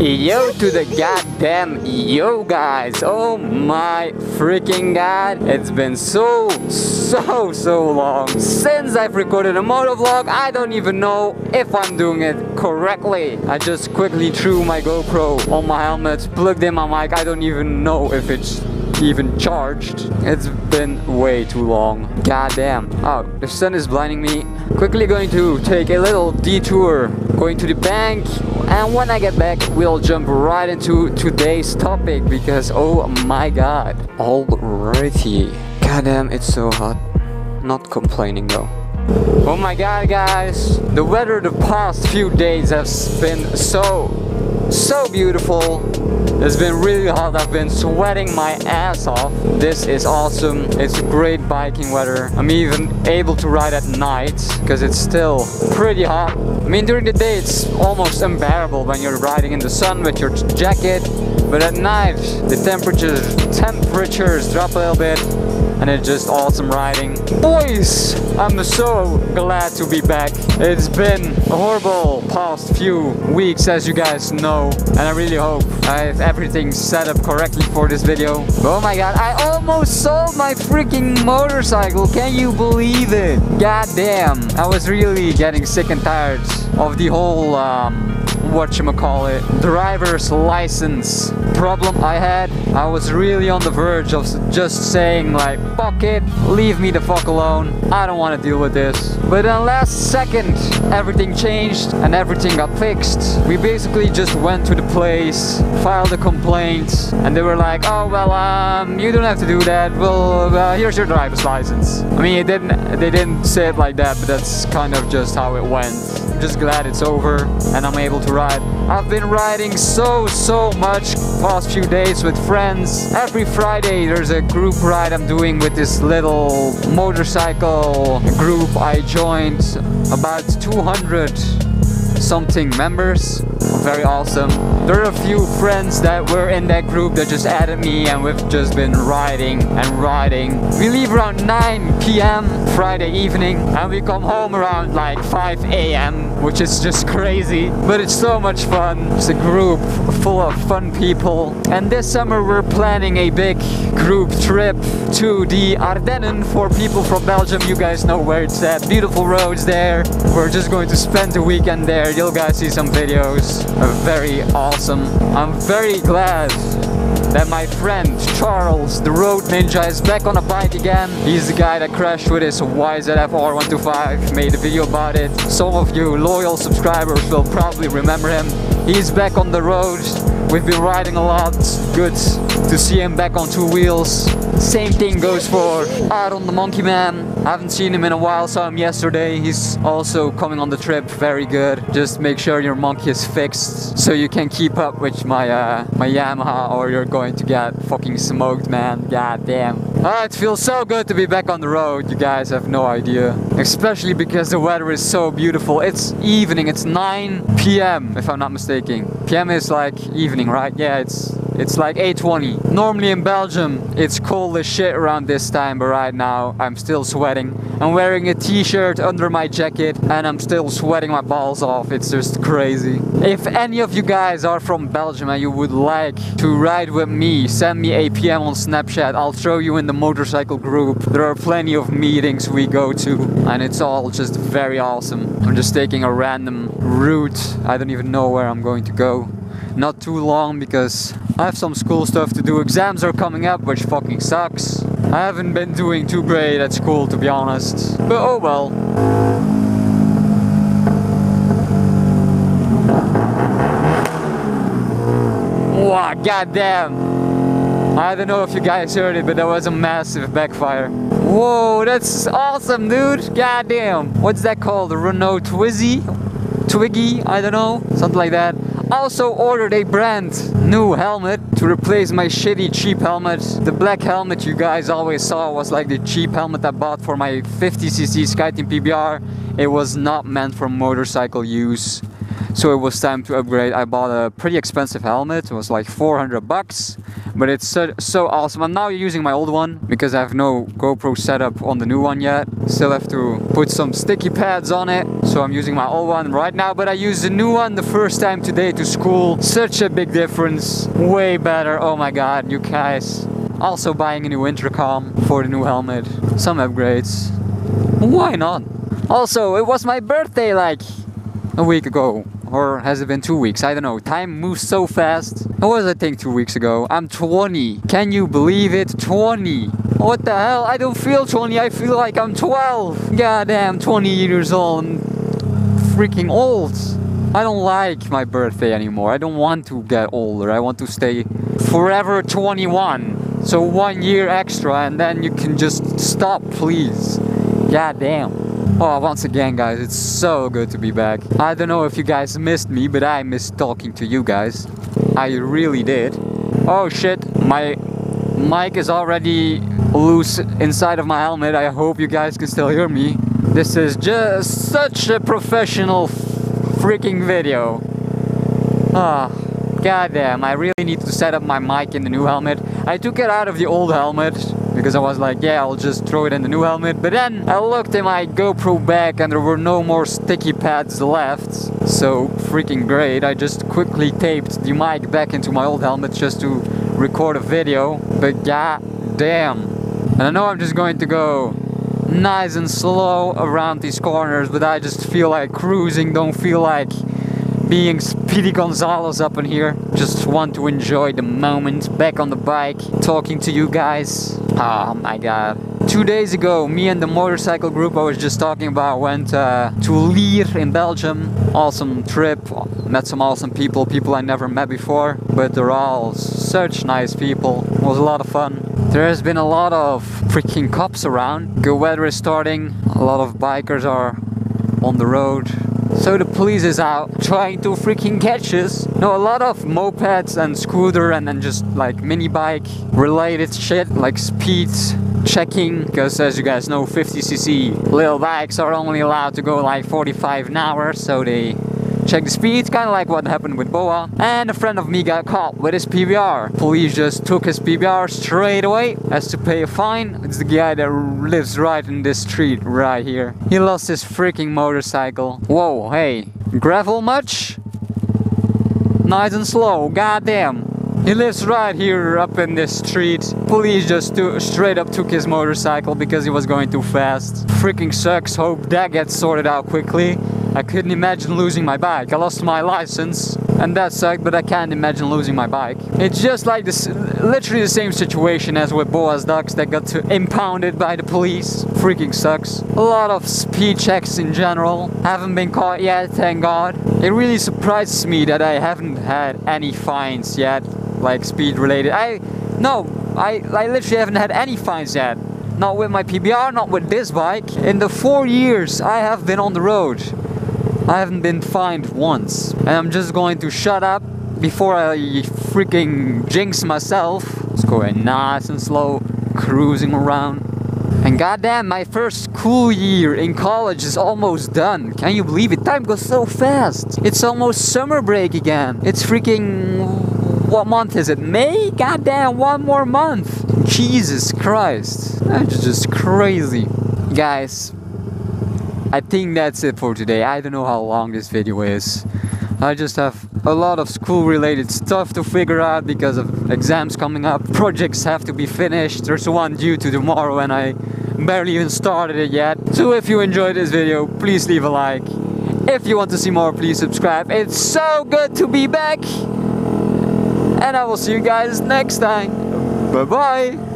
Yo to the goddamn yo guys, oh my freaking god, it's been so long since I've recorded a motovlog. I don't even know if I'm doing it correctly. I just quickly threw my GoPro on my helmet, plugged in my mic. I don't even know if it's even charged. It's been way too long. Goddamn. Oh, the sun is blinding me. Quickly going to take a little detour, going to the bank, and when I get back we'll jump right into today's topic because oh my god. Alrighty. Goddamn, it's so hot. Not complaining though. Oh my god guys, the weather the past few days has been so beautiful. It's been really hot. I've been sweating my ass off. This is awesome. It's great biking weather. I'm even able to ride at night because it's still pretty hot. I mean, during the day it's almost unbearable when you're riding in the sun with your jacket, but at night the temperatures drop a little bit and it's just awesome riding. Boys, I'm so glad to be back. It's been a horrible past few weeks, as you guys know, and I really hope I have everything set up correctly for this video. Oh my god, I almost sold my freaking motorcycle. Can you believe it? God damn, I was really getting sick and tired of the whole whatchamacallit, driver's license problem I had. I was really on the verge of just saying like, fuck it, leave me the fuck alone, I don't want to deal with this. But then last second everything changed and everything got fixed. We basically just went to the place, filed a complaint, and they were like, oh well, you don't have to do that, well, here's your driver's license. I mean, they didn't say it like that, but that's kind of just how it went. I'm just glad it's over and I'm able to ride. I've been riding so much past few days with friends. Every Friday there's a group ride I'm doing with this little motorcycle group I joined. About 200 something members. Very awesome. There are a few friends that were in that group that just added me, and we've just been riding and riding. We leave around 9 p.m. Friday evening and we come home around like 5 a.m. which is just crazy, but it's so much fun. It's a group full of fun people, and this summer we're planning a big group trip to the Ardennen for people from Belgium. You guys know where it's at. Beautiful roads there. We're just going to spend the weekend there. You'll guys see some videos. Very awesome. I'm very glad that my friend Charles, the road ninja, is back on a bike again. He's the guy that crashed with his YZF R-125. Made a video about it. Some of you loyal subscribers will probably remember him. He's back on the road. We've been riding a lot. Good to see him back on two wheels. Same thing goes for Aaron the Monkey Man. I haven't seen him in a while, saw him yesterday. He's also coming on the trip, very good. Just make sure your monkey is fixed so you can keep up with my my Yamaha, or you're going to get fucking smoked, man. God damn. It feels so good to be back on the road. You guys have no idea. Especially because the weather is so beautiful. It's evening, it's 9 p.m. if I'm not mistaken. PM is like evening, right? Yeah, it's like 8:20. Normally in Belgium it's cold as shit around this time, but right now I'm still sweating. I'm wearing a t-shirt under my jacket and I'm still sweating my balls off. It's just crazy. If any of you guys are from Belgium and you would like to ride with me, send me a PM on Snapchat. I'll throw you in the motorcycle group. There are plenty of meetings we go to and it's all just very awesome. I'm just taking a random route. I don't even know where I'm going to go. Not too long because I have some school stuff to do. Exams are coming up, which fucking sucks. I haven't been doing too great at school, to be honest. But oh well. Wow, goddamn. I don't know if you guys heard it, but that was a massive backfire. Whoa, that's awesome, dude. Goddamn. What's that called? A Renault Twiggy? I don't know. Something like that. Also ordered a brand new helmet to replace my shitty cheap helmet. The black helmet you guys always saw was like the cheap helmet I bought for my 50cc SkyTeam PBR. It was not meant for motorcycle use. So it was time to upgrade. I bought a pretty expensive helmet. It was like 400 bucks, but it's so awesome. I'm now using my old one because I have no GoPro setup on the new one yet. Still have to put some sticky pads on it, so I'm using my old one right now, but I used the new one the first time today to school. Such a big difference, way better. Oh my god, you guys. Also buying a new intercom for the new helmet. Some upgrades. Why not? Also, it was my birthday like a week ago. Or has it been 2 weeks? I don't know. Time moves so fast. It was, I think, 2 weeks ago. I'm 20. Can you believe it? 20. What the hell? I don't feel 20. I feel like I'm 12. Goddamn, 20 years old. I'm freaking old. I don't like my birthday anymore. I don't want to get older. I want to stay forever 21. So 1 year extra and then you can just stop, please. Goddamn. Oh, once again, guys, it's so good to be back. I don't know if you guys missed me, but I missed talking to you guys. I really did. Oh shit, my mic is already loose inside of my helmet. I hope you guys can still hear me. This is just such a professional freaking video. Ah, goddamn, I really need to set up my mic in the new helmet. I took it out of the old helmet because I was like, yeah, I'll just throw it in the new helmet. But then I looked in my GoPro bag and there were no more sticky pads left. So freaking great. I just quickly taped the mic back into my old helmet just to record a video. But god damn. And I know I'm just going to go nice and slow around these corners, but I just feel like cruising, don't feel like being Speedy Gonzales up in here. Just want to enjoy the moment back on the bike, talking to you guys. Oh my god. 2 days ago, me and the motorcycle group I was just talking about went to Lier in Belgium. Awesome trip, met some awesome people I never met before, but they're all such nice people. It was a lot of fun. There has been a lot of freaking cops around. Good weather is starting, a lot of bikers are on the road. So the police is out trying to freaking catch us. No, a lot of mopeds and scooter and then just like mini bike related shit like speed checking. Because as you guys know, 50cc little bikes are only allowed to go like 45 an hour. So they check the speed, kind of like what happened with Boa. And a friend of me got caught with his PBR. Police just took his PBR straight away. Has to pay a fine. It's the guy that lives right in this street right here. He lost his freaking motorcycle. Whoa, hey, gravel much? Nice and slow, goddamn. He lives right here up in this street. Police just straight up took his motorcycle because he was going too fast. Freaking sucks, hope that gets sorted out quickly. I couldn't imagine losing my bike. I lost my license and that sucked, but I can't imagine losing my bike. It's just like this, literally the same situation as with Boa's ducks that got impounded by the police. Freaking sucks. A lot of speed checks in general. Haven't been caught yet, thank God. It really surprises me that I haven't had any fines yet, like speed related. I literally haven't had any fines yet. Not with my PBR, not with this bike. In the 4 years I have been on the road, I haven't been fined once. And I'm just going to shut up before I freaking jinx myself. Just going nice and slow, cruising around. And goddamn, my first school year in college is almost done. Can you believe it? Time goes so fast. It's almost summer break again. It's freaking... what month is it? May? Goddamn, 1 more month. Jesus Christ. That's just crazy. Guys, I think that's it for today. I don't know how long this video is. I just have a lot of school related stuff to figure out because of exams coming up. Projects have to be finished. There's one due to tomorrow and I barely even started it yet. So if you enjoyed this video, please leave a like. If you want to see more, please subscribe. It's so good to be back. And I will see you guys next time. Bye bye.